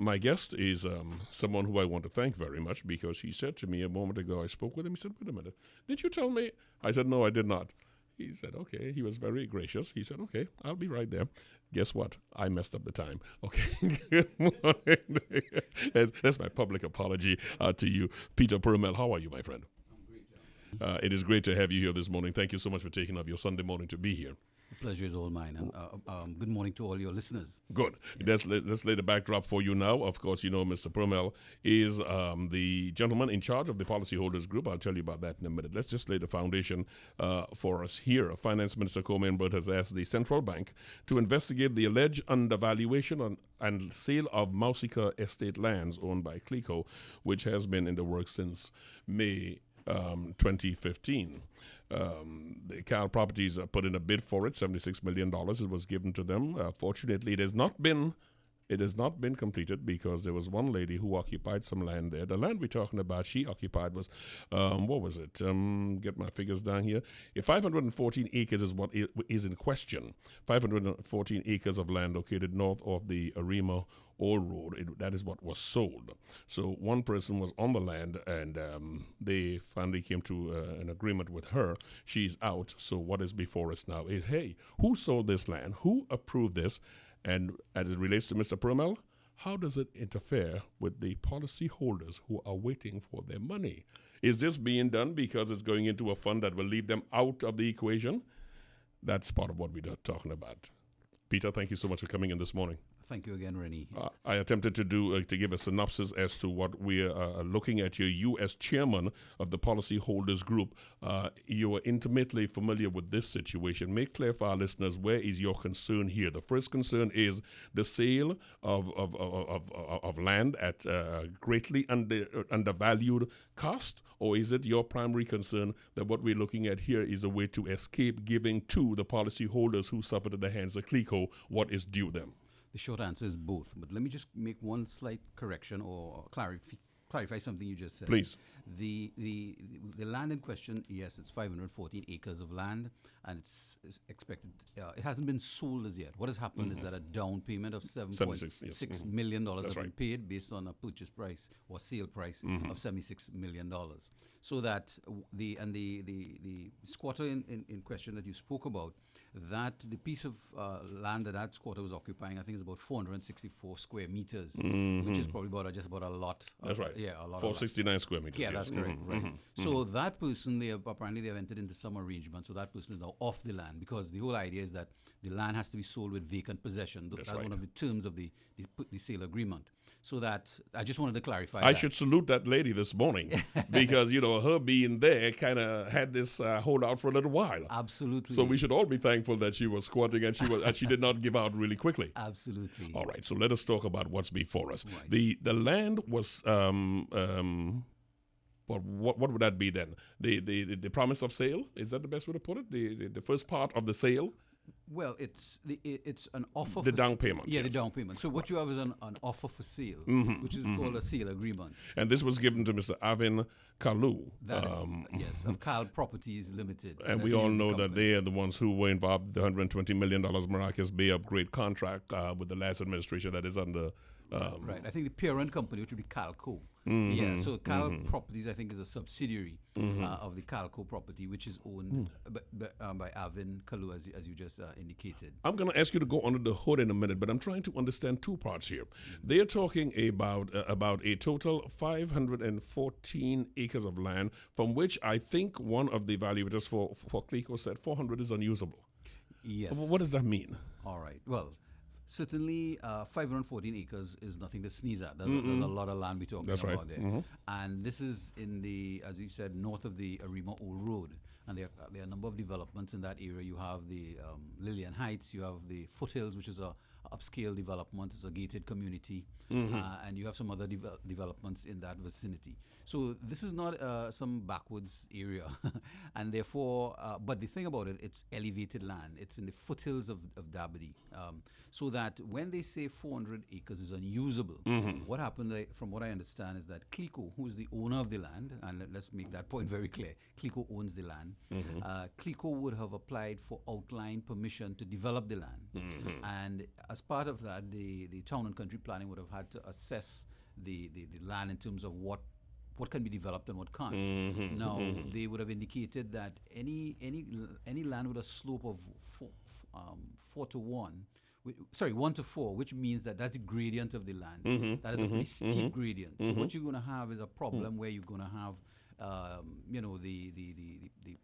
My guest is someone who I want to thank very much because he said to me a moment ago, I spoke with him, he said, wait a minute, did you tell me? I said, no, I did not. He said, okay. He was very gracious. He said, okay, I'll be right there. Guess what? I messed up the time. Okay. Good morning. That's my public apology to you. Peter Permell, how are you, my friend? It is great to have you here this morning. Thank you so much for taking up your Sunday morning to be here. The pleasure is all mine. And good morning to all your listeners. Good. Yeah. Let's lay the backdrop for you now. Of course, you know Mr. Permell is the gentleman in charge of the Policyholders Group. I'll tell you about that in a minute. Let's just lay the foundation for us here. Finance Minister Coleman Burt has asked the central bank to investigate the alleged undervaluation and sale of Mausica estate lands owned by CLICO, which has been in the works since May 2015. The Kall Properties put in a bid for it, $76 million. It was given to them. Fortunately, it has not been completed because there was one lady who occupied some land there. The land we're talking about, she occupied was, what was it? Get my figures down here. 514 acres is what is in question. 514 acres of land located north of the Arima Old Road. That is what was sold. So one person was on the land, and they finally came to an agreement with her. She's out. So what is before us now is, hey, who sold this land? Who approved this? And as it relates to Mr. Permell, how does it interfere with the policyholders who are waiting for their money? Is this being done because it's going into a fund that will leave them out of the equation? That's part of what we're talking about. Peter, thank you so much for coming in this morning. Thank you again, Rennie. I attempted to give a synopsis as to what we are looking at here. You, as chairman of the Policyholders Group, you are intimately familiar with this situation. Make clear for our listeners, where is your concern here? The first concern is the sale of land at greatly undervalued cost, or is it your primary concern that what we're looking at here is a way to escape giving to the policyholders who suffered at the hands of CLICO what is due them? The short answer is both, but let me just make one slight correction or clarify something you just said. Please. The land in question, yes, it's 514 acres of land, and it's expected. It hasn't been sold as yet. What has happened is that a down payment of $7.6 million has been paid based on a purchase price or sale price of $76 million. So that the squatter in question that you spoke about, that the piece of land that squatter was occupying, I think is about 464 square meters, which is probably just about a lot. That's right. Yeah, a lot. 469 square meters. Yeah, that's correct. Right. So that person, apparently they've entered into some arrangement. So that person is now off the land, because the whole idea is that the land has to be sold with vacant possession. That's right. One of the terms of the sale agreement. So that I just wanted to clarify. I should salute that lady this morning because, her being there kind of had this holdout for a little while. Absolutely. So we should all be thankful that she was squatting and she did not give out really quickly. Absolutely. All right. So let us talk about what's before us. Right. The land was what would that be then? The promise of sale? Is that the best way to put it? The first part of the sale? Well, it's an offer. The down payment. Yeah, yes. the down payment. So what you have is an offer for sale, which is called a sale agreement. And this was given to Mr. Arvin Kalloo. Yes, of Kall Properties Limited. And we all know that they are the ones who were involved in the $120 million Maracas Bay upgrade contract with the last administration that is under. Right. I think the parent company, which would be Kallco. Yeah. So Kall Properties, I think, is a subsidiary of the Kallco property, which is owned by Arvin Kalloo, as you just indicated. I'm going to ask you to go under the hood in a minute, but I'm trying to understand two parts here. They're talking about a total 514 acres of land, from which I think one of the evaluators for CLICO said 400 is unusable. Yes. What does that mean? All right. Well, certainly, 514 acres is nothing to sneeze at. There's a lot of land we're talking about there. And this is in as you said, north of the Arima Old Road. And there are a number of developments in that area. You have the Lillian Heights, you have the Foothills, which is a upscale development. It's a gated community. And you have some other developments in that vicinity. So this is not some backwoods area. And therefore, but the thing about it, it's elevated land. It's in the foothills of Dabadi. So that when they say 400 acres is unusable, what happened, from what I understand, is that CLICO, who is the owner of the land, and let's make that point very clear, CLICO owns the land. CLICO would have applied for outline permission to develop the land. And as part of that, the town and country planning would have had to assess the land in terms of what can be developed and what can't. Now, they would have indicated that any land with a slope of 4 to 1, 1 to 4, which means that's the gradient of the land. That is a pretty steep gradient. So what you're going to have is a problem where you're going to have, the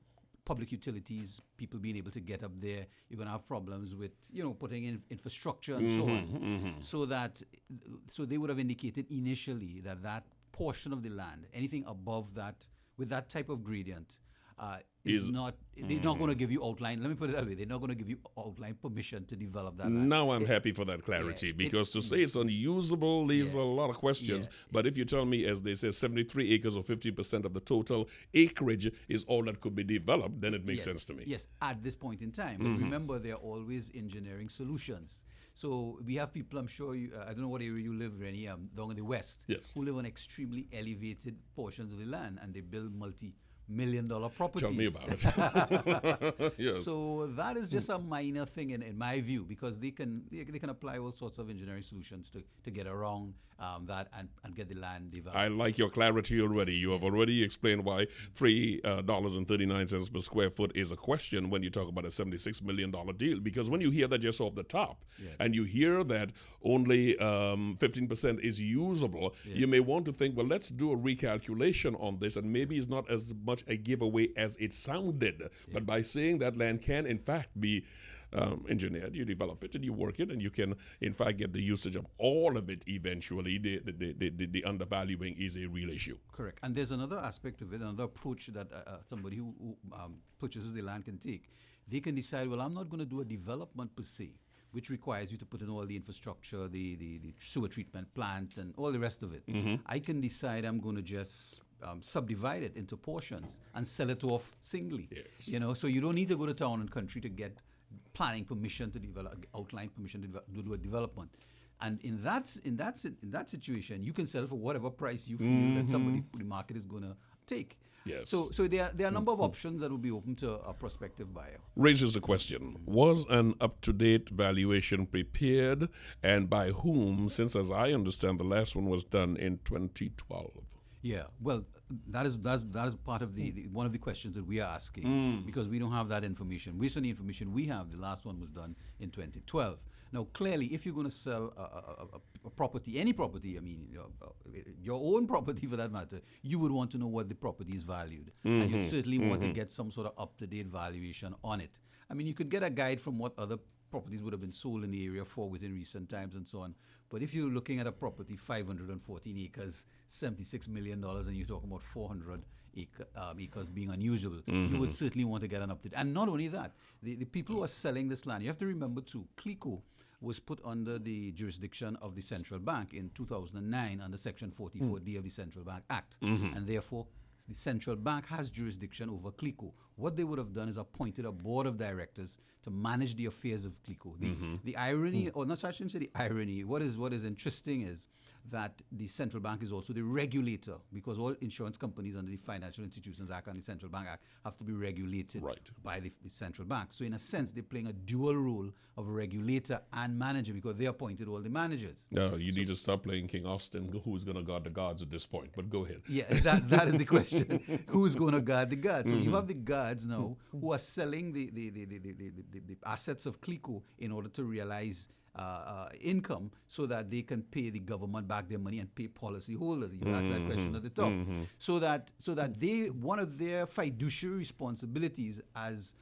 public utilities, people being able to get up there. You're going to have problems with, putting in infrastructure and so on. So they would have indicated initially that portion of the land, anything above that, with that type of gradient, is not, they're not going to give you outline. Let me put it that way. They're not going to give you outline permission to develop that land. Now I'm happy for that clarity, because to say it's unusable leaves a lot of questions. But if you tell me, as they say, 73 acres or 50% of the total acreage is all that could be developed, then it makes sense to me. Yes, at this point in time. But remember, there are always engineering solutions. So we have people, I'm sure, I don't know what area you live, Rennie, down in the west, who live on extremely elevated portions of the land, and they build multi-million-dollar properties. Tell me about it. Yes. So that is just a minor thing in my view, because they can apply all sorts of engineering solutions to get around that and get the land developed. I like your clarity already. You have already explained why $3.39 per square foot is a question when you talk about a $76 million deal. Because when you hear that just off the top, and you hear that only 15% is usable, you may want to think, well, let's do a recalculation on this, and maybe it's not as much a giveaway as it sounded. But by saying that land can, in fact, be engineered, you develop it and you work it, and you can, in fact, get the usage of all of it eventually. The undervaluing is a real issue. Correct. And there's another aspect of it, another approach that somebody who purchases the land can take. They can decide, well, I'm not going to do a development per se, which requires you to put in all the infrastructure, the sewer treatment plant, and all the rest of it. I can decide I'm going to just subdivide it into portions and sell it off singly. So you don't need to go to town and country to get planning permission to develop, outline permission to do a development. And in that situation, you can sell for whatever price you feel that the market is going to take. Yes. So there are a number of options that will be open to a prospective buyer. Raises the question, was an up-to-date valuation prepared, and by whom, since as I understand the last one was done in 2012? Yeah, well, that is part of the one of the questions that we are asking, because we don't have that information. Based on the information we have, the last one was done in 2012. Now, clearly, if you're going to sell a property, any property, I mean, your own property for that matter, you would want to know what the property is valued. And you'd certainly want to get some sort of up-to-date valuation on it. I mean, you could get a guide from what other properties would have been sold in the area for within recent times and so on. But if you're looking at a property, 514 acres, $76 million, and you're talking about 400 acres being unusable, you would certainly want to get an update. And not only that, the people who are selling this land, you have to remember too, CLICO was put under the jurisdiction of the central bank in 2009 under Section 44D of the Central Bank Act. And therefore, the central bank has jurisdiction over CLICO. What they would have done is appointed a board of directors to manage the affairs of CLICO. The irony, or not, I shouldn't say the irony, what is interesting is that the central bank is also the regulator, because all insurance companies under the Financial Institutions Act and the Central Bank Act have to be regulated by the central bank. So in a sense, they're playing a dual role of regulator and manager, because they appointed all the managers. No, you need to stop playing King Austin. Who's going to guard the guards at this point? But go ahead. Yeah, that is the question. Who's going to guard the guards? So you have the guards now who are selling the assets of CLICO in order to realize income, so that they can pay the government back their money and pay policyholders. You asked that question at the top. So that they, one of their fiduciary responsibilities as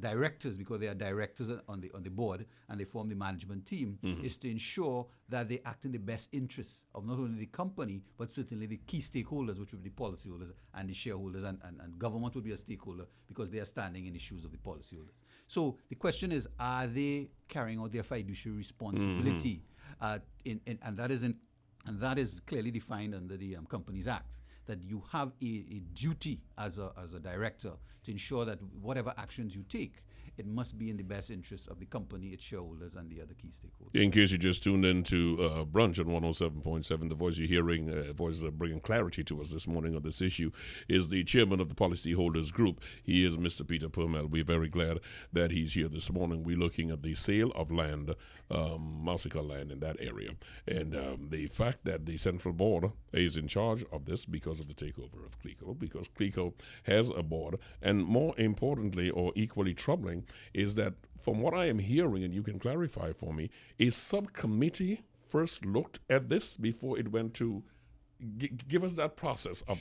directors, because they are directors on the board and they form the management team, is to ensure that they act in the best interests of not only the company, but certainly the key stakeholders, which would be the policyholders and the shareholders, and government would be a stakeholder because they are standing in the shoes of the policyholders. So the question is, are they carrying out their fiduciary responsibility? And that is clearly defined under the Companies Act, that you have a duty as a director to ensure that whatever actions you take it must be in the best interest of the company, its shareholders, and the other key stakeholders. In case you just tuned in to Brunch on 107.7, the voice you're hearing, voice bringing clarity to us this morning on this issue, is the chairman of the Policyholders Group. He is Mr. Peter Permell. We're very glad that he's here this morning. We're looking at the sale of land, Mausica land in that area, and the fact that the central board is in charge of this because of the takeover of CLICO, because CLICO has a board, and more importantly or equally troubling is that from what I am hearing, and you can clarify for me, a subcommittee first looked at this before it went to give us that process of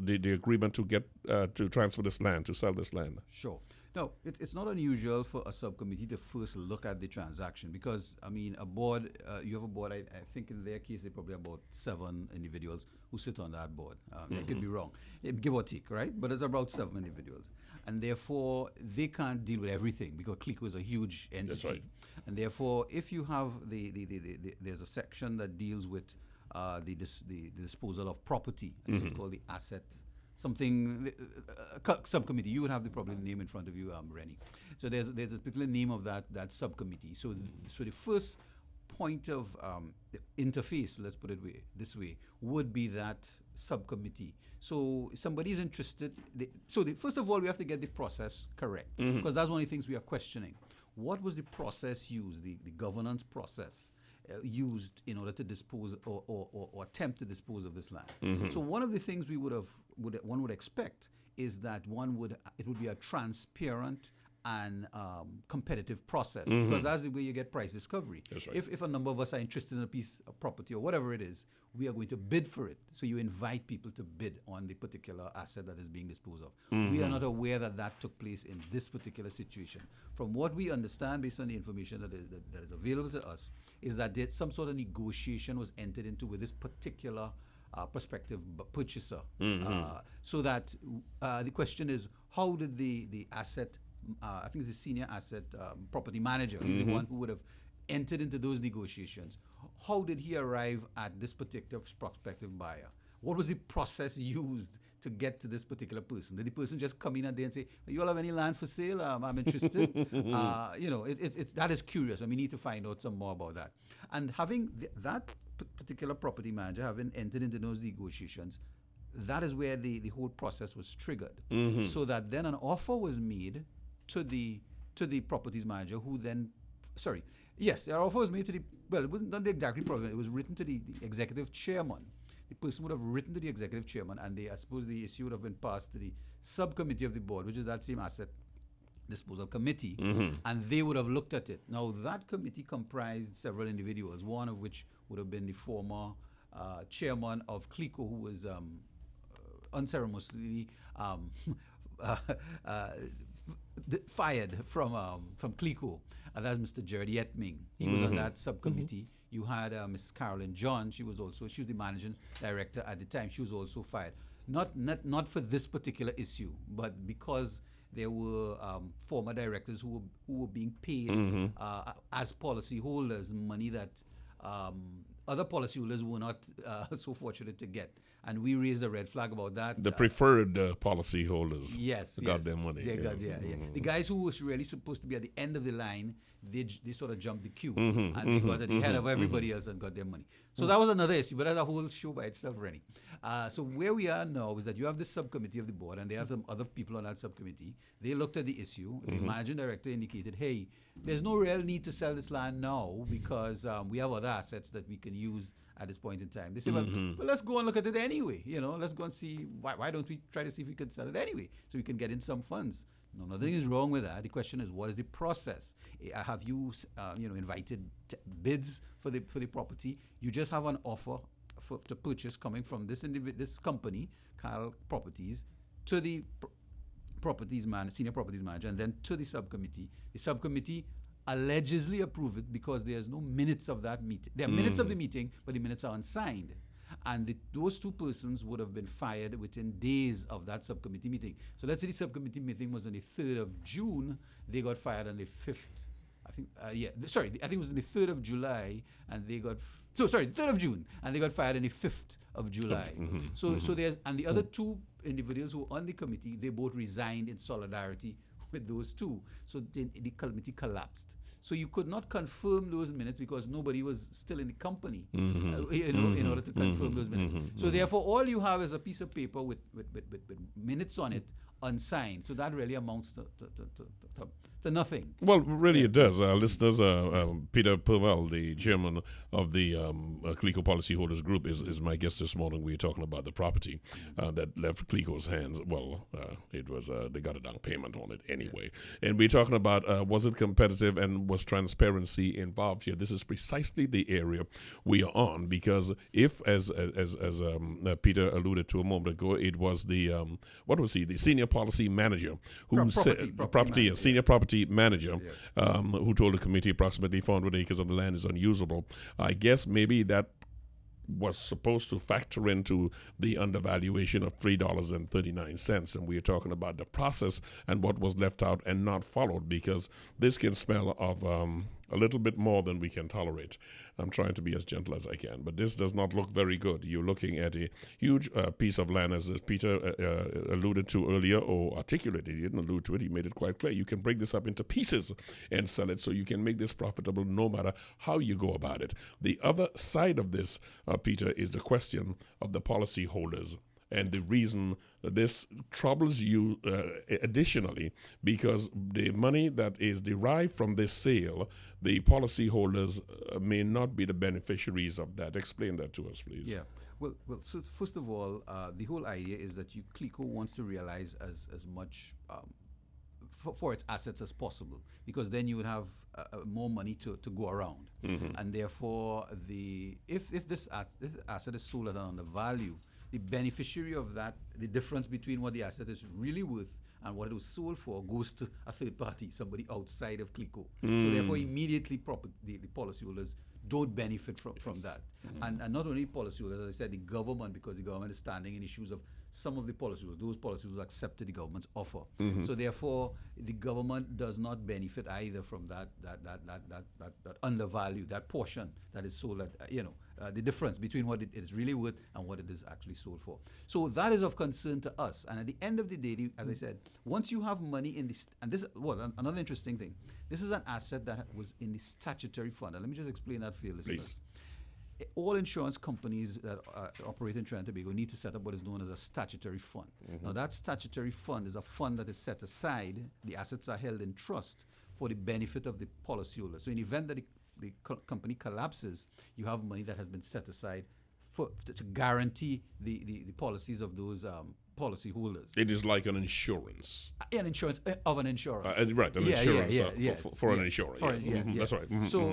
the agreement to get to transfer this land, to sell this land. Sure. No, it's not unusual for a subcommittee to first look at the transaction because, I mean, a board, you have a board, I think in their case, they probably about 7 individuals who sit on that board. I could be wrong, give or take, right? But it's about 7 individuals. And therefore, they can't deal with everything because CLICO is a huge entity. That's right. And therefore, if you have there's a section that deals with the disposal of property, I think it's called the asset something subcommittee. You would have probably the name in front of you, Rennie. So there's a particular name of that subcommittee. So the first point of interface, let's put it this way, would be that subcommittee. So somebody's interested. First of all, we have to get the process correct because that's one of the things we are questioning. What was the process used, the governance process used in order to dispose or attempt to dispose of this land? So one of the things one would expect is that it would be a transparent and competitive process because that's the way you get price discovery. That's right. If a number of us are interested in a piece of property or whatever it is, we are going to bid for it. So you invite people to bid on the particular asset that is being disposed of. We are not aware that took place in this particular situation. From what we understand, based on the information that is available to us, is that some sort of negotiation was entered into with this particular prospective purchaser. So that the question is, how did the asset, I think it's the senior asset property manager, he's the one who would have entered into those negotiations. How did he arrive at this particular prospective buyer? What was the process used to get to this particular person? Did the person just come in a day and say, "You all have any land for sale? I'm interested." That is curious, and we need to find out some more about that. And having that particular property manager having entered into those negotiations, that is where the whole process was triggered. So that then an offer was made to the properties manager, who then, the offer was made to it wasn't not the exactly problem. It was written to the executive chairman. The person would have written to the executive chairman, and I suppose the issue would have been passed to the subcommittee of the board, which is that same asset disposal committee, and they would have looked at it. Now, that committee comprised several individuals, one of which would have been the former chairman of CLICO, who was unceremoniously fired from CLICO. That's Mr. Jared Yetming. He was on that subcommittee. You had Mrs. Carolyn John. She was the managing director at the time. She was also fired. Not for this particular issue, but because there were former directors who were being paid as policyholders money that other policyholders were not so fortunate to get. And we raised a red flag about that. The preferred policyholders got their money. They got, The guys who was really supposed to be at the end of the line, they sort of jumped the queue and they got at the head of everybody else and got their money. So that was another issue, but that's a whole show by itself, Rennie. So where we are now is that you have this subcommittee of the board, and they have some other people on that subcommittee. They looked at the issue. The managing director indicated, hey, there's no real need to sell this land now because we have other assets that we can use at this point in time. They said, well, let's go and look at it anyway. Let's go and see, why don't we try to see if we can sell it anyway so we can get in some funds. No, nothing is wrong with that. The question is, what is the process? Have you, invited bids for the property? You just have an offer to purchase coming from this company, Kall Properties, to the senior properties manager, and then to the subcommittee. The subcommittee allegedly approved it because there's no minutes of that meeting. There are minutes of the meeting, but the minutes are unsigned. And those two persons would have been fired within days of that subcommittee meeting. So let's say the subcommittee meeting was on the 3rd of June. They got fired on the 5th. I think it was on the 3rd of July, and they got... the 3rd of June, and they got fired on the 5th of July. So there's... And the other two individuals who were on the committee, they both resigned in solidarity with those two. So the committee collapsed. So you could not confirm those minutes because nobody was still in the company, in order to confirm those minutes. So therefore, all you have is a piece of paper with minutes on it, unsigned. So that really amounts to nothing. Well, really, it does. Listeners, Peter Permell, the chairman of the CLICO Policyholders Group, is my guest this morning. We were talking about the property that left CLICO's hands. Well, it was they got a down payment on it anyway. Yes. And we're talking about was it competitive and was transparency involved here? This is precisely the area we are on, because if, as Peter alluded to a moment ago, it was the what was he? The senior policy manager who senior property manager who told the committee approximately 400 acres of the land is unusable. I guess maybe that was supposed to factor into the undervaluation of $3.39, and we are talking about the process and what was left out and not followed, because this can smell of a little bit more than we can tolerate. I'm trying to be as gentle as I can, but this does not look very good. You're looking at a huge piece of land, as Peter alluded to earlier, or articulated. He didn't allude to it. He made it quite clear. You can break this up into pieces and sell it, so you can make this profitable no matter how you go about it. The other side of this, Peter, is the question of the policyholders. And the reason this troubles you additionally, because the money that is derived from this sale, the policyholders may not be the beneficiaries of that. Explain that to us, please. Yeah. Well. So first of all, the whole idea is that CLICO wants to realize as much for its assets as possible, because then you would have more money to go around, and therefore if this asset is sold at an undervalue, the beneficiary of that, the difference between what the asset is really worth and what it was sold for, goes to a third party, somebody outside of CLICO. So therefore, immediately the policyholders don't benefit from that. And not only policyholders, as I said, the government, because the government is standing in the shoes of some of the policyholders. Those policyholders accepted the government's offer. So therefore, the government does not benefit either from that undervalue, that portion that is sold at, the difference between what it is really worth and what it is actually sold for. So that is of concern to us. And at the end of the day, as I said, once you have money in this, and this, another interesting thing, this is an asset that was in the statutory fund. And let me just explain that for your listeners. Please. All insurance companies that operate in Trinidad and Tobago need to set up what is known as a statutory fund. Now, that statutory fund is a fund that is set aside. The assets are held in trust for the benefit of the policyholder. So in the event that the company collapses, you have money that has been set aside to guarantee the policies of those policyholders. It is like an insurance. An insurance of an insurer. Right, an insurance for an insurer. That's right. So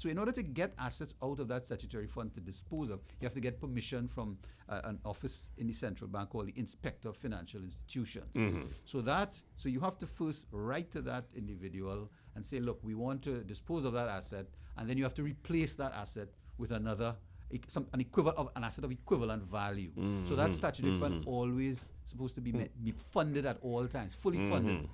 in order to get assets out of that statutory fund to dispose of, you have to get permission from an office in the central bank called the Inspector of Financial Institutions. So you have to first write to that individual and say, look, we want to dispose of that asset, and then you have to replace that asset with another, an equivalent of an asset of equivalent value. So that statutory fund always supposed to be funded at all times, fully funded.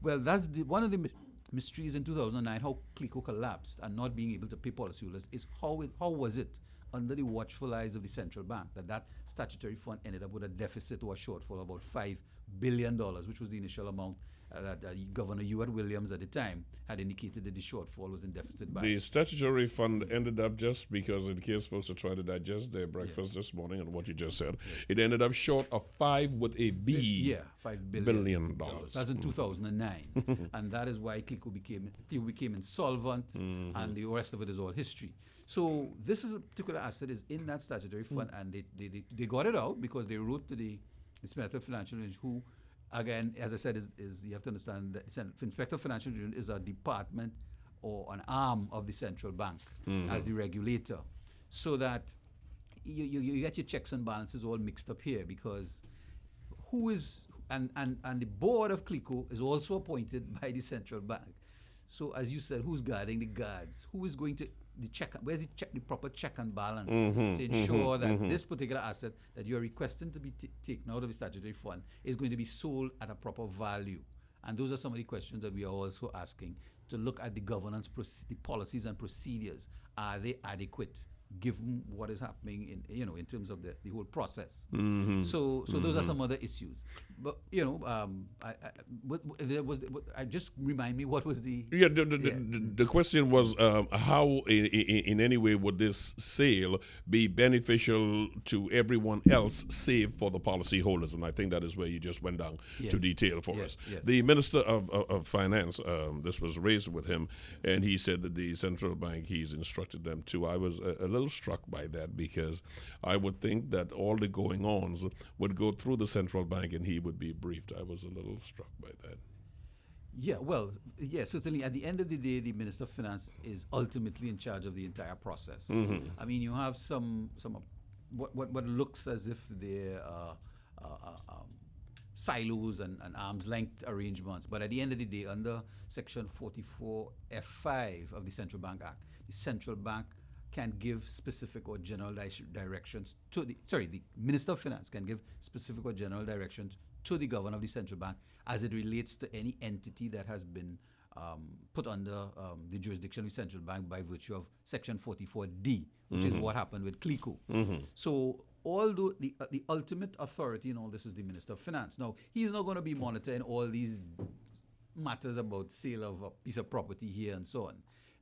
Well, that's one of the mysteries in 2009, how CLICO collapsed and not being able to pay policyholders, is how was it under the watchful eyes of the central bank that statutory fund ended up with a deficit or a shortfall of about $5 billion, which was the initial amount that Governor Ewart Williams at the time had indicated that the shortfall was in deficit by. The statutory fund ended up, just because in case folks are trying to digest their breakfast this morning and what you just said, it ended up short of 5 with a B. $5 billion. That's in 2009. And that is why CLICO became insolvent, and the rest of it is all history. So this is a particular asset is in that statutory fund, and they got it out because they wrote to the Inspector of Financial Institutions, who, again, as I said, is you have to understand that Inspector of Financial Institutions is a department or an arm of the central bank as the regulator, so that you get your checks and balances all mixed up here, because who is and the board of CLICO is also appointed by the central bank. So as you said, who's guarding the guards? Who is going to where's the proper check and balance to ensure that this particular asset that you're requesting to be taken out of the statutory fund is going to be sold at a proper value? And those are some of the questions that we are also asking, to look at the governance, the policies and procedures. Are they adequate? given what is happening in terms of the whole process. Mm-hmm. So those are some other issues. But I just remind me what was the the question was how in any way would this sale be beneficial to everyone else save for the policyholders, and I think that is where you just went down to detail for us. Yes. The Minister of Finance, this was raised with him, and he said that the central bank, he's instructed them to. I was a little struck by that, because I would think that all the going-ons would go through the central bank and he would be briefed. I was a little struck by that. Yeah, well, certainly. At the end of the day, the Minister of Finance is ultimately in charge of the entire process. Mm-hmm. I mean, you have some what looks as if they're silos and arm's length arrangements, but at the end of the day, under Section 44F5 of the Central Bank Act, the central bank can give specific or general directions to the Minister of Finance can give specific or general directions to the governor of the central bank as it relates to any entity that has been put under the jurisdiction of the central bank by virtue of Section 44D, which is what happened with CLICO. Mm-hmm. So although the ultimate authority in all this is the Minister of Finance. Now, he's not going to be monitoring all these matters about sale of a piece of property here and so on.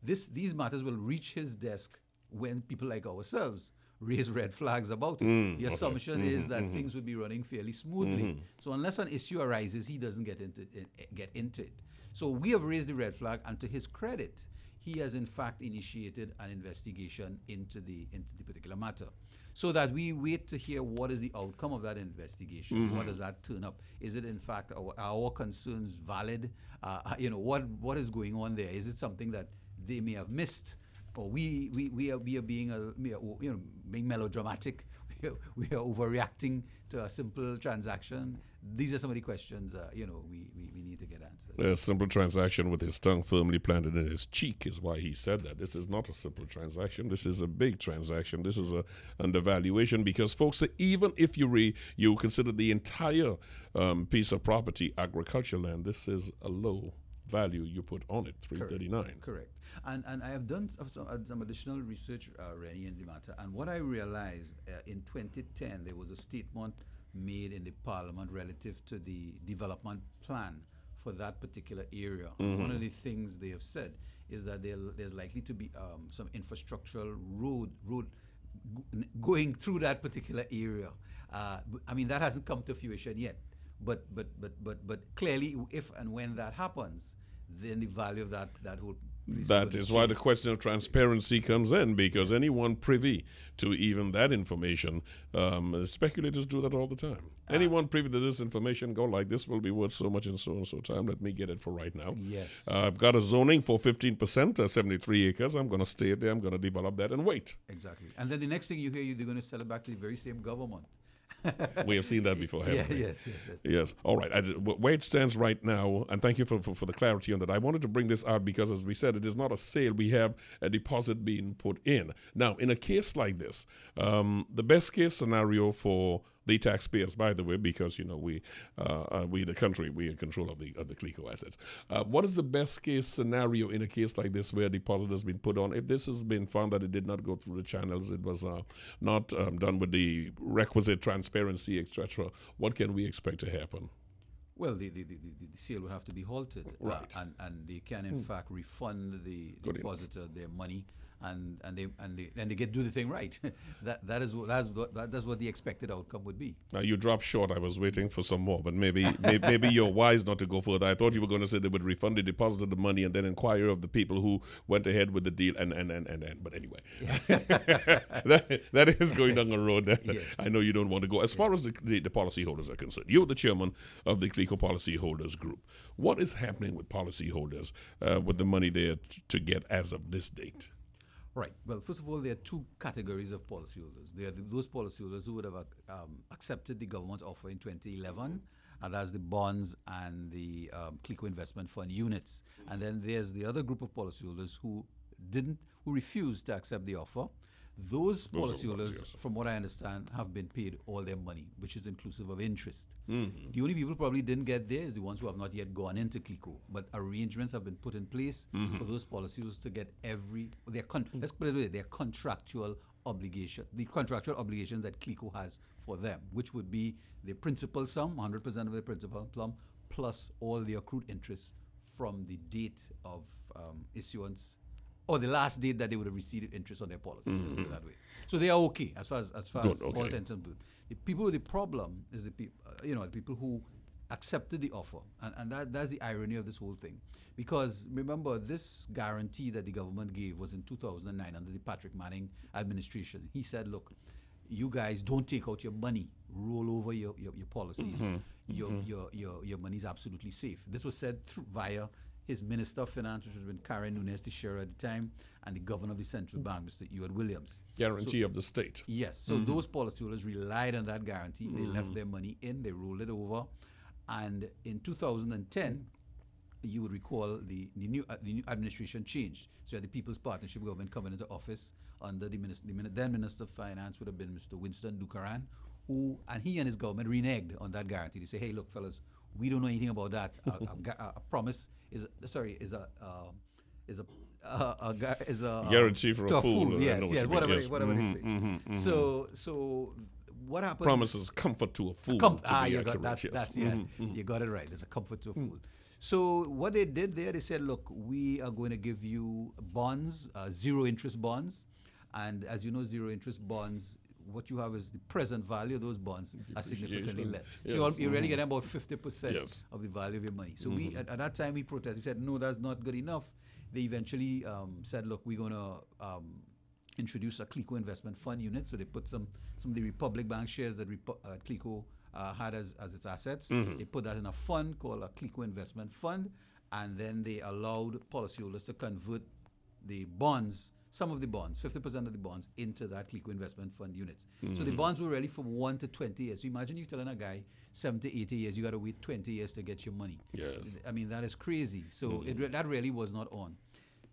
These matters will reach his desk when people like ourselves raise red flags about it. The assumption is that things would be running fairly smoothly. So unless an issue arises, he doesn't get into it. So we have raised the red flag, and to his credit, he has in fact initiated an investigation into the particular matter, so that we wait to hear what is the outcome of that investigation. What does that turn up? Is it in fact our concerns valid? What is going on there? Is it something that they may have missed, or we are being being melodramatic? We are overreacting to a simple transaction. These are some of the questions we need to get answered. A simple transaction with his tongue firmly planted in his cheek is why he said that. This is not a simple transaction. This is a big transaction. This is a undervaluation, because folks say even if you consider the entire piece of property agricultural land, this is a low value you put on it, $339. Correct. And I have done some additional research, Rennie, in the matter. And what I realized in 2010, there was a statement made in the Parliament relative to the development plan for that particular area. And one of the things they have said is that there's likely to be some infrastructural road going through that particular area. I mean, that hasn't come to fruition yet. But clearly, if and when that happens, then the value of that whole place that is why the question of transparency comes in, because anyone privy to even that information, speculators do that all the time. Anyone privy to this information go like, this will be worth so much in so and so time. Let me get it for right now. Yes. I've got a zoning for 15%, 73 acres. I'm going to stay there. I'm going to develop that and wait. Exactly. And then the next thing you hear, they're going to sell it back to the very same government. We have seen that before, haven't we? Yes. All right. Where it stands right now, and thank you for the clarity on that. I wanted to bring this out because, as we said, it is not a sale. We have a deposit being put in. Now, in a case like this, the best case scenario for the taxpayers, by the way, because we the country, we are in control of the CLICO assets. What is the best case scenario in a case like this where a deposit has been put on? If this has been found that it did not go through the channels, it was not done with the requisite transparency, etc., what can we expect to happen? Well, the sale will have to be halted, right? And they can in fact refund the depositor their money, and they get do the thing right. That's what the expected outcome would be. Now you dropped short. I was waiting for some more, but maybe you're wise not to go further. I thought you were going to say they would refund the depositor the money and then inquire of the people who went ahead with the deal and. But anyway, that is going down a road that yes. I know you don't want to go. As far as the policyholders are concerned, you're the chairman of the CLICO Policyholders Group. What is happening with policyholders with the money there to get as of this date? Right. Well, first of all, there are two categories of policyholders. There are those policyholders who would have accepted the government's offer in 2011, and that's the bonds and the CLICO investment fund units. And then there's the other group of policyholders who refused to accept the offer. Those policyholders, yes. From what I understand, have been paid all their money, which is inclusive of interest. Mm-hmm. The only people who probably didn't get there is the ones who have not yet gone into CLICO. But arrangements have been put in place for those policyholders to get let's put it this way, their contractual obligation, the contractual obligations that CLICO has for them, which would be the principal sum, 100% of the principal sum, plus all the accrued interest from the date of issuance, or the last date that they would have received interest on their policy. Let's put it that way. So they are okay as far as all intents and purposes. The people with the problem is the people who accepted the offer, and that's the irony of this whole thing. Because remember, this guarantee that the government gave was in 2009 under the Patrick Manning administration. He said, look, you guys don't take out your money, roll over your policies. Your money is absolutely safe. This was said via his Minister of Finance, which has been Karen Nunes Teixeira at the time, and the Governor of the Central Bank, Mr. Edward Williams. Guarantee of the state. Yes. So those policyholders relied on that guarantee. They left their money in, they rolled it over. And in 2010, you would recall the new administration changed. So you had the People's Partnership government coming into office under the then Minister of Finance would have been Mr. Winston Dukaran, and he and his government reneged on that guarantee. They say, hey, look, fellas, we don't know anything about that. A promise is a guarantee for a fool. Yes, whatever they say. So what happened? Promises comfort to a fool. You got it right. There's a comfort to a fool. So what they did there, they said, look, we are going to give you bonds, zero interest bonds, and as you know, zero interest bonds, what you have is the present value of those bonds are significantly less. So you're really getting about 50% of the value of your money. So we at that time we protested. We said, no, that's not good enough. They eventually said, look, we're going to introduce a CLICO investment fund unit. So they put some of the Republic Bank shares that CLICO had as its assets. They put that in a fund called a CLICO investment fund, and then they allowed policyholders to convert the bonds, some of the bonds, 50% of the bonds, into that CLICO investment fund units. So the bonds were really from 1 to 20 years. So imagine you telling a guy 70, 80 years, you got to wait 20 years to get your money. Yes. I mean, that is crazy. So that really was not on.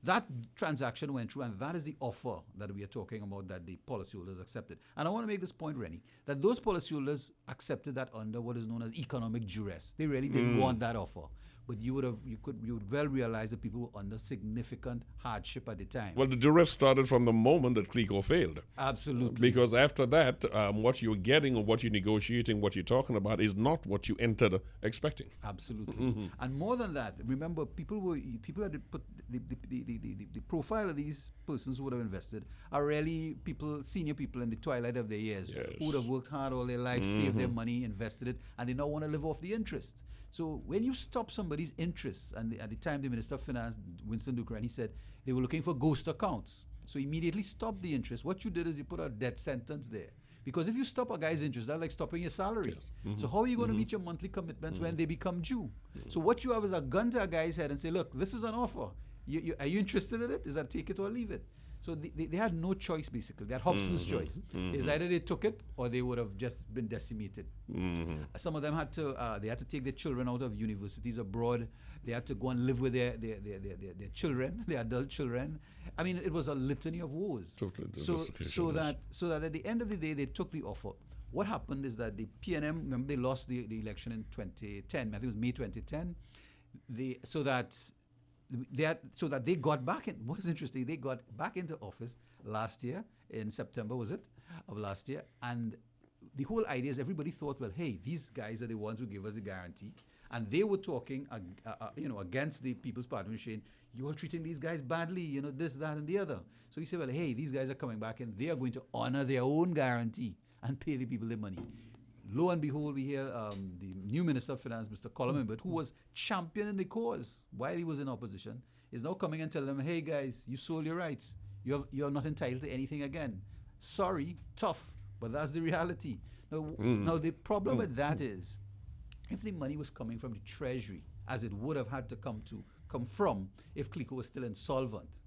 That transaction went through, and that is the offer that we are talking about that the policyholders accepted. And I want to make this point, Rennie, that those policyholders accepted that under what is known as economic duress. They really didn't want that offer. But you would well realize that people were under significant hardship at the time. Well, the duress started from the moment that CLICO failed. Absolutely. Because after that, what you're getting or what you're negotiating, what you're talking about is not what you entered expecting. Absolutely. And more than that, remember, people had put the profile of these persons who would have invested are really senior people in the twilight of their years who would have worked hard all their life, saved their money, invested it, and they now want to live off the interest. So when you stop somebody's interest, and at the time the Minister of Finance, Winston Dukaran, he said they were looking for ghost accounts. So immediately stopped the interest. What you did is you put a death sentence there. Because if you stop a guy's interest, that's like stopping your salary. Yes. So how are you going to meet your monthly commitments when they become due? So what you have is a gun to a guy's head and say, look, this is an offer. Are you interested in it? Is that take it or leave it? So they had no choice, basically. They had Hobson's choice. It's either they took it or they would have just been decimated. Some of them had to take their children out of universities abroad. They had to go and live with their children, their adult children. I mean, it was a litany of woes. Totally. So that at the end of the day, they took the offer. What happened is that the PNM, remember, they lost the election in 2010. I think it was May 2010. So that they got back in. What is interesting, they got back into office last year, in September, was it, of last year. And the whole idea is everybody thought, well, hey, these guys are the ones who gave us the guarantee. And they were talking, against the People's Party, saying, you are treating these guys badly, this, that, and the other. So he said, well, hey, these guys are coming back and they are going to honor their own guarantee and pay the people their money. Lo and behold, we hear the new Minister of Finance, Mr. Kalloo, who was championing the cause while he was in opposition, is now coming and telling them, hey guys, you sold your rights. You're not entitled to anything again. Sorry, tough, but that's the reality. Now the problem with that is, if the money was coming from the Treasury, as it would have had to come from if CLICO was still insolvent,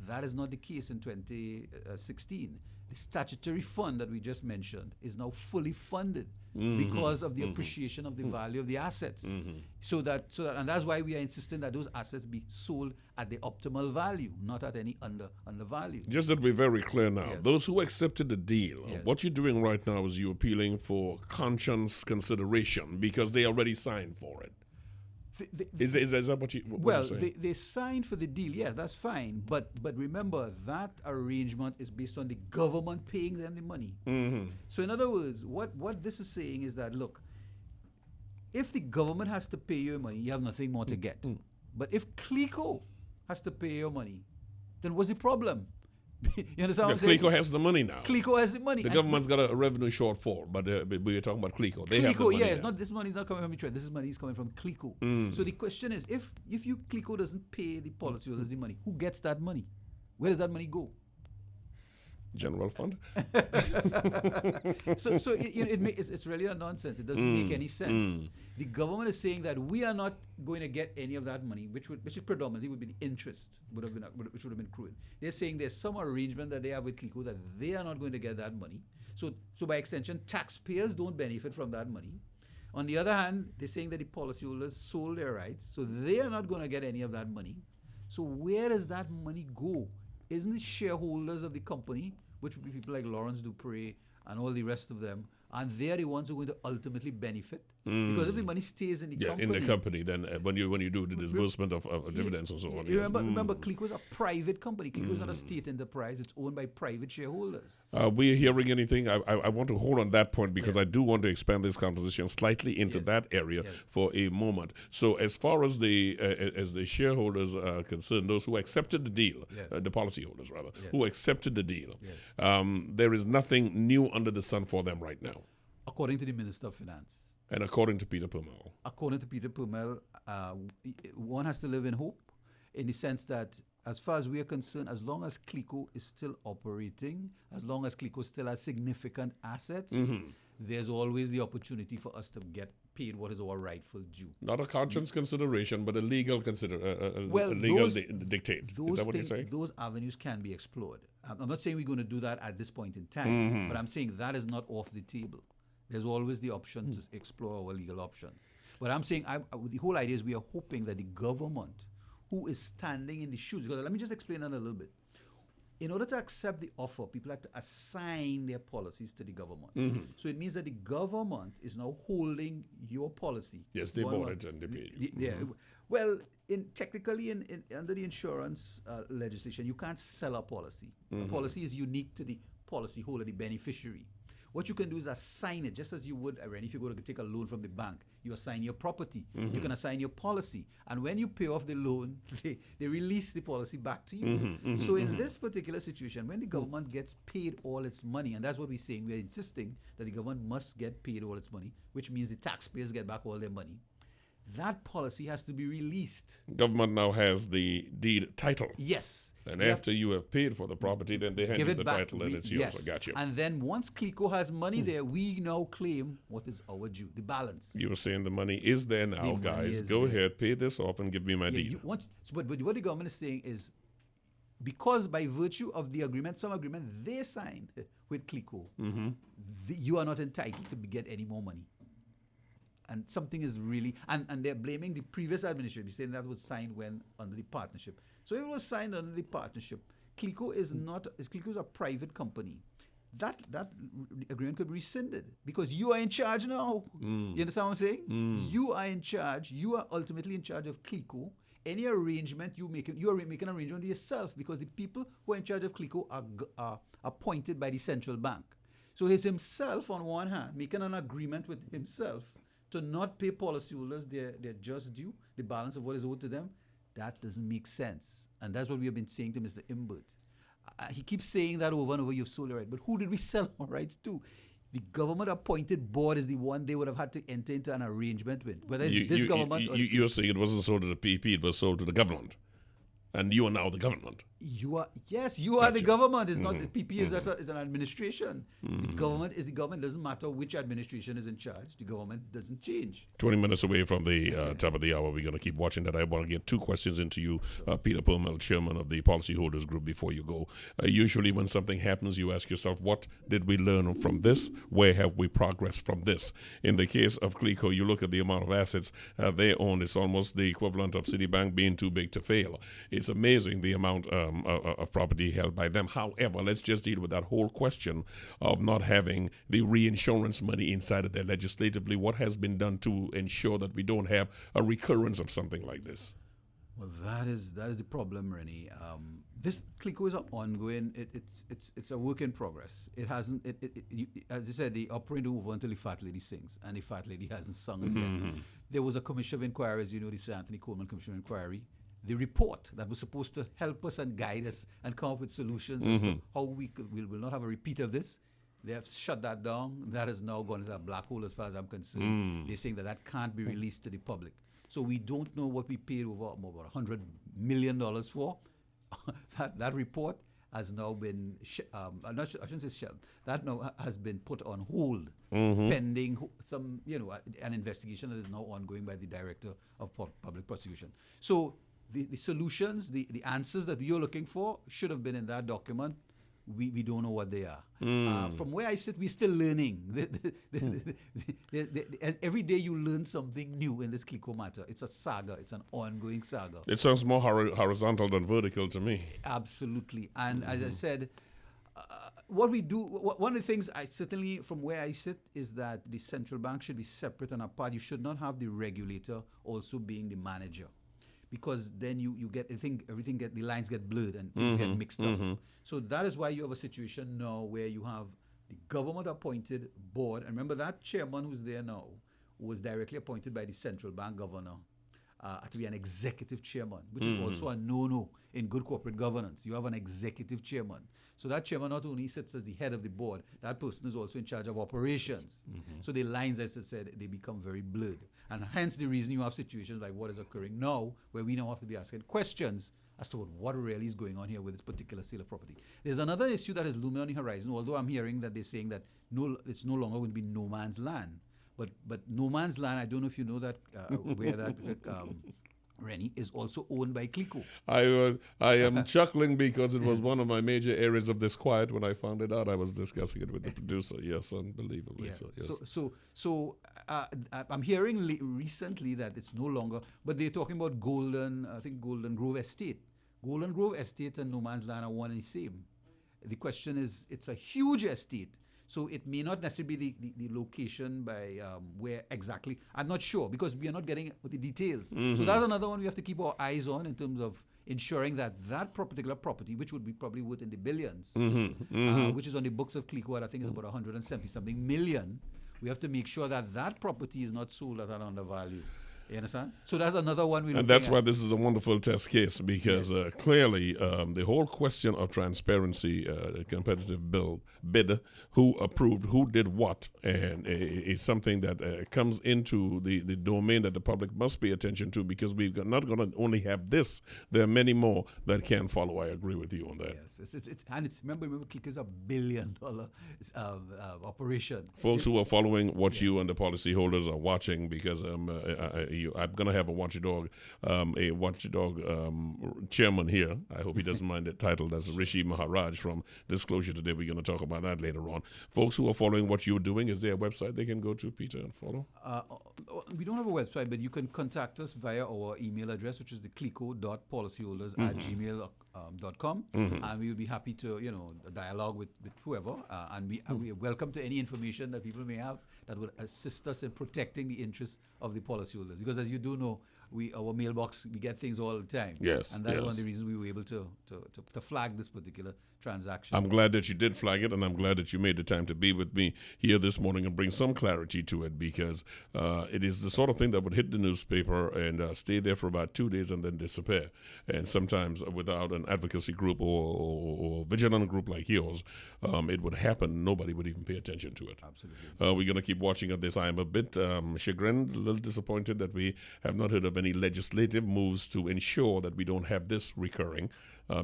that is not the case in 2016. The statutory fund that we just mentioned is now fully funded because of the appreciation of the value of the assets. So and that's why we are insisting that those assets be sold at the optimal value, not at any undervalue. Just to be very clear now, those who accepted the deal, what you're doing right now is you're appealing for conscience consideration because they already signed for it. Is that what you're well, saying? they signed for the deal. Yes, that's fine. But remember, that arrangement is based on the government paying them the money. So in other words, what this is saying is that, look, if the government has to pay you money, you have nothing more to get. But if CLICO has to pay your money, then what's the problem? You understand what I'm saying? CLICO has the money now. CLICO has the money. The government's got a revenue shortfall, but we're talking about CLICO. They have the CLICO, money. yeah, this money is not coming from the trade. This money is coming from CLICO. So the question is, if CLICO doesn't pay the policyholders the money, who gets that money? Where does that money go? General fund. So it's really a nonsense. It doesn't make any sense. The government is saying that we are not going to get any of that money, which is predominantly would be the interest, which would have been accrued. They're saying there's some arrangement that they have with CLICO that they are not going to get that money. So by extension, taxpayers don't benefit from that money. On the other hand, they're saying that the policyholders sold their rights, so they are not going to get any of that money. So where does that money go? Isn't the shareholders of the company, which would be people like Lawrence Dupre and all the rest of them, and they're the ones who are going to ultimately benefit? Because if the money stays in the company... in the company, then when you do the disbursement of dividends and so on. Remember, CLICO is a private company. CLICO is not a state enterprise. It's owned by private shareholders. Are we hearing anything? I want to hold on that point because I do want to expand this conversation slightly into that area for a moment. So as far as the shareholders are concerned, those who accepted the deal, the policyholders rather, who accepted the deal, there is nothing new under the sun for them right now. According to the Minister of Finance. And according to Peter Permell. According to Peter Permell, one has to live in hope, in the sense that, as far as we are concerned, as long as CLICO is still operating, as long as CLICO still has significant assets, there's always the opportunity for us to get paid what is our rightful due. Not a conscience consideration, but a legal dictate. Is that what you're saying? Those avenues can be explored. I'm not saying we're going to do that at this point in time, but I'm saying that is not off the table. There's always the option to explore our legal options. But I'm saying the whole idea is we are hoping that the government, who is standing in the shoes, because let me just explain that a little bit. In order to accept the offer, people have to assign their policies to the government. So it means that the government is now holding your policy. Yes, they bought it and they paid you. Well, technically, under the insurance legislation, you can't sell a policy. A policy is unique to the policyholder, the beneficiary. What you can do is assign it, just as you would, Rennie, if you go to take a loan from the bank. You assign your property. You can assign your policy. And when you pay off the loan, they release the policy back to you. So in this particular situation, when the government gets paid all its money, and that's what we're saying, we're insisting that the government must get paid all its money, which means the taxpayers get back all their money. That policy has to be released. Government now has the deed title. Yes. And after you have paid for the property, then they hand you the title and it's yours. Yes. I got you. And then once CLICO has money there, we now claim what is our due, the balance. You were saying the money is there now, guys. Go ahead, pay this off and give me my deed. But what the government is saying is, because by virtue of the agreement, some agreement they signed with CLICO, you are not entitled to get any more money. And something is really, and they're blaming the previous administration, saying that was signed when under the partnership. So if it was signed under the partnership, CLICO is a private company. That agreement could be rescinded because you are in charge now. You understand what I'm saying? You are in charge. You are ultimately in charge of CLICO. Any arrangement you are making an arrangement yourself, because the people who are in charge of CLICO are appointed by the central bank. So he's himself, on one hand, making an agreement with himself to not pay policyholders their just due, the balance of what is owed to them. That doesn't make sense. And that's what we have been saying to Mr. Imbert. He keeps saying that over and over, you've sold your right. But who did we sell our rights to? The government-appointed board is the one they would have had to enter into an arrangement with. Whether it's this government or... You're saying it wasn't sold to the PP, it was sold to the government. And you are now the government. You are the government. It's not the PP is an administration. The government is the government. It doesn't matter which administration is in charge. The government doesn't change. 20 minutes away from the top of the hour. We're going to keep watching that. I want to get two questions into you, Peter Permell, chairman of the Policyholders Group, before you go. Usually when something happens, you ask yourself, what did we learn from this? Where have we progressed from this? In the case of CLICO, you look at the amount of assets they own. It's almost the equivalent of Citibank being too big to fail. it's amazing the amount of property held by them. However, let's just deal with that whole question of not having the reinsurance money inside of there legislatively. What has been done to ensure that we don't have a recurrence of something like this? Well, that is the problem, Rennie. This CLICO is an ongoing. It's a work in progress. It hasn't. As I said, the opera ain't over until the fat lady sings, and the fat lady hasn't sung as yet. There was a commission of inquiry, as you know, the Sir Anthony Coleman Commission of Inquiry. The report that was supposed to help us and guide us and come up with solutions as to how we will not have a repeat of this. They have shut that down. That has now gone into a black hole as far as I'm concerned. They're saying that can't be released to the public. So we don't know what we paid over about $100 million for. that report has now been, I shouldn't say shelved. That now has been put on hold, pending some, an investigation that is now ongoing by the Director of Public Prosecution. So the solutions, the answers that you're looking for should have been in that document. We don't know what they are. From where I sit, we're still learning. Every day you learn something new in this CLICO matter. It's a saga. It's an ongoing saga. It sounds more horizontal than vertical to me. Absolutely. And as I said, what we do, one of the things I certainly, from where I sit, is that the central bank should be separate and apart. You should not have the regulator also being the manager, because then you get the lines get blurred and things get mixed up. So that is why you have a situation now where you have the government appointed board, and remember that chairman who's there now was directly appointed by the central bank governor to be an executive chairman, which is also a no-no in good corporate governance. You have an executive chairman. So that chairman not only sits as the head of the board, that person is also in charge of operations. So the lines, as I said, they become very blurred. And hence the reason you have situations like what is occurring now, where we now have to be asking questions as to what really is going on here with this particular sale of property. There's another issue that is looming on the horizon, although I'm hearing that they're saying that it's no longer going to be no man's land. But no man's land, I don't know if you know that, where that Rennie is also owned by CLICO. I am chuckling because it was one of my major areas of disquiet when I found it out. I was discussing it with the producer. Yes, unbelievably. Yeah. So, yes. So I'm hearing recently that it's no longer, but they're talking about Golden Grove Estate. Golden Grove Estate and no man's land are one and the same. The question is, it's a huge estate. So it may not necessarily be the location by where exactly. I'm not sure, because we are not getting the details. So that's another one we have to keep our eyes on in terms of ensuring that particular property, which would be probably worth in the billions, which is on the books of CLICO, I think it's about 170-something million. We have to make sure that property is not sold at an undervalue. You understand? So that's another one we. And that's why this is a wonderful test case, because clearly the whole question of transparency, competitive bid, who approved, who did what, and is something that comes into the domain that the public must pay attention to, because we're not going to only have this. There are many more that can follow. I agree with you on that. Yes, remember, CLICO is $1 billion operation. Folks who are following what you and the policyholders are watching, because I'm going to have a watchdog chairman here. I hope he doesn't mind the title. That's Rishi Maharaj from Disclosure Today. We're going to talk about that later on. Folks who are following what you're doing, is there a website they can go to, Peter, and follow? We don't have a website, but you can contact us via our email address, which is the clico.policyholders@gmail.com, and we will be happy to dialogue with whoever, and we are welcome to any information that people may have that would assist us in protecting the interests of the policyholders. Because as you do know, our mailbox, we get things all the time. Yes. And that's one of the reasons we were able to flag this particular transaction. I'm glad that you did flag it, and I'm glad that you made the time to be with me here this morning and bring some clarity to it, because it is the sort of thing that would hit the newspaper and stay there for about 2 days and then disappear. And sometimes without an advocacy group or vigilant group like yours, it would happen. Nobody would even pay attention to it. Absolutely. We're going to keep watching at this. I am a bit chagrined, a little disappointed that we have not heard of any legislative moves to ensure that we don't have this recurring,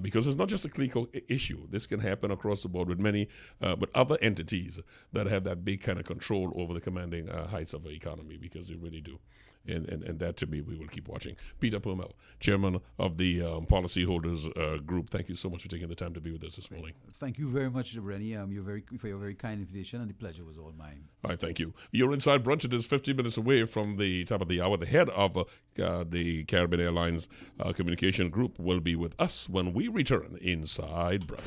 because it's not just a CLICO issue. This can happen across the board with many, but other entities that have that big kind of control over the commanding heights of the economy, because they really do. and that to me, we will keep watching. Peter Permell, Chairman of the Policyholders Group, thank you so much for taking the time to be with us this morning. Thank you very much, Rennie. For your very kind invitation, and the pleasure was all mine. All right, thank you. You're inside Brunch. It is 50 minutes away from the top of the hour. The head of the Caribbean Airlines Communication Group will be with us when we return inside Brunch.